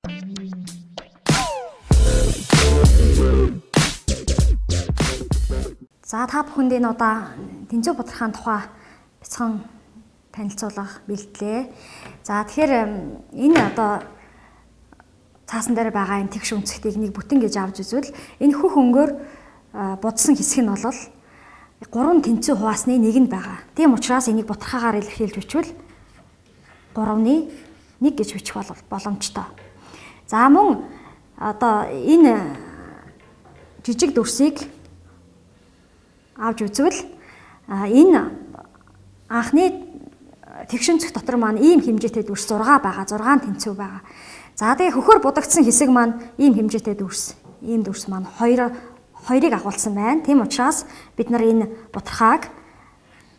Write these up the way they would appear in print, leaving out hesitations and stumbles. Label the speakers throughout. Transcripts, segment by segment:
Speaker 1: За та бүхэнд энэ удаа Тэнцүү Бутархаан тухай бяцхан танилцуулах бэлтлээ. За тэгэхээр энэ одоо цаасан дээр байгаа энэ тэгш өнцөг техник бүтэн гэж авч үзвэл энэ хөх өнгөөр будсан хэсэг нь бол 3 тэнцүү хуваасны нэг нь байгаа. Тийм учраас энийг бутархаагаар илэрхийлж бичвэл 3-ны 1 гэж бичих боломжтой. За мөн одоо энэ жижиг дүрсийг авч үзвэл энэ анхны тэгш өнцөг дотор маань ийм хэмжээтэй дүрс 6 байгаа. 6 тэнцүү байгаа. За тэгээ хөхөр будагдсан хэсэг маань ийм хэмжээтэй дүрс. Ийм дүрс маань хоёрыг агуулсан байна. Тийм учраас бид нар энэ бутархааг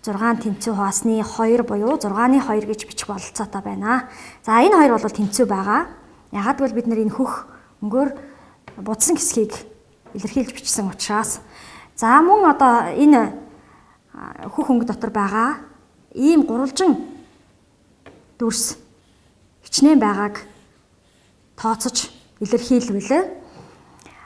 Speaker 1: 6 тэнцүү хуваасны 2 буюу 6-ны 2 гэж бичих бололцоотой байна. За энэ хоёр бол тэнцүү байгаа. Ягаад гэвэл бид нар энэ хөх өнгөөр будсан хэсгийг илэрхийлж бичсэн учраас. За мөн одоо энэ хөх өнгө дотор байгаа ийм гурвалжин дүрс хичнээн байгааг тооцож илэрхийлвэл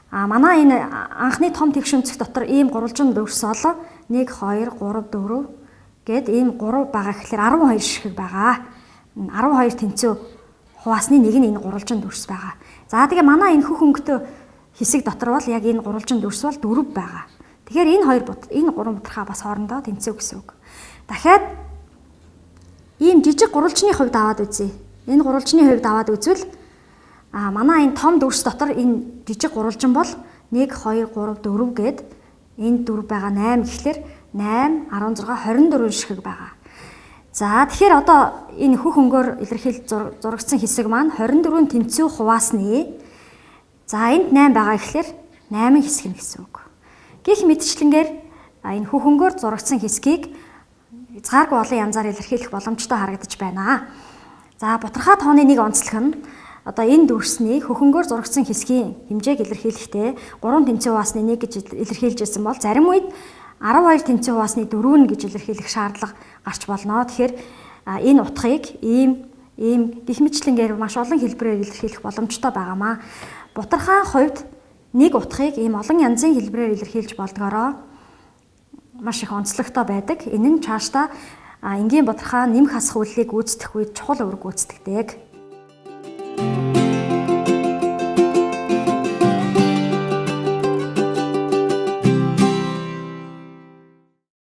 Speaker 1: манай энэ анхны том тэгш өнцөг дотор ийм гурвалжин дүрс ол 1 2 3 4 гэд ийм 3 байгаа гэхэлэр 12 ширхэг байгаа. 12 тэнцүү хуваасны нэг нь энэ гурвалжин дүрс байгаа. За тэгээ манай энэ хөх өнгөтэй хэсэг дотор бол яг энэ гурвалжин дүрс бол 4 байгаа. Тэгэхээр энэ 3 бутархаа бас хоорондоо тэнцүү гэсэн үг. Дахиад ийм жижиг гурвалжны хувьд аваад үзье. Энэ гурвалжны хувьд аваад үзвэл манай энэ том дүрс дотор энэ жижиг гурвалжин бол 1 2 3 4 гэд энэ 4 байгаа 8 гэхлээр 8 16 24 ширхэг байгаа. За тэгэхээр одоо энэ хөх өнгөөр илэрхийлж зурагдсан хэсэг маань 24 тэнцүү хуваасны за энд 8 байгаа гэхлээр 8 хэсэг нь гэсэн үг. Гэх мэтчлэнгээр энэ хөх өнгөөр зурагдсан хэсгийг хязгааргүй олон янзаар илэрхийлэх боломжтой харагдаж байна. За бутархаа тооны нэг онцлог нь одоо энэ дүрсний хөх өнгөөр зурагдсан хэсгийн хэмжээг илэрхийлэхдээ 3 тэнцүү хуваасны 1 гэж илэрхийлж байсан бол зарим үед 12 тэнцүү хуваасны 4 гэж илэрхийлэх шаардлага гарч болно. Тэгэхээр энэ утгыг ийм гэх мэтчлэнгээр маш олон хэлбэрээр илэрхийлэх боломжтой байгаамаа. Бутархаан хувьд нэг утгыг ийм олон янзын хэлбэрээр илэрхийлж болдгоороо маш их онцлогтой байдаг. Энэ нь цаашдаа энгийн бутархаа нэмэх хасах үйлийг гүйцэтгэх үед чухал үүрэг гүйцэтгэдэг.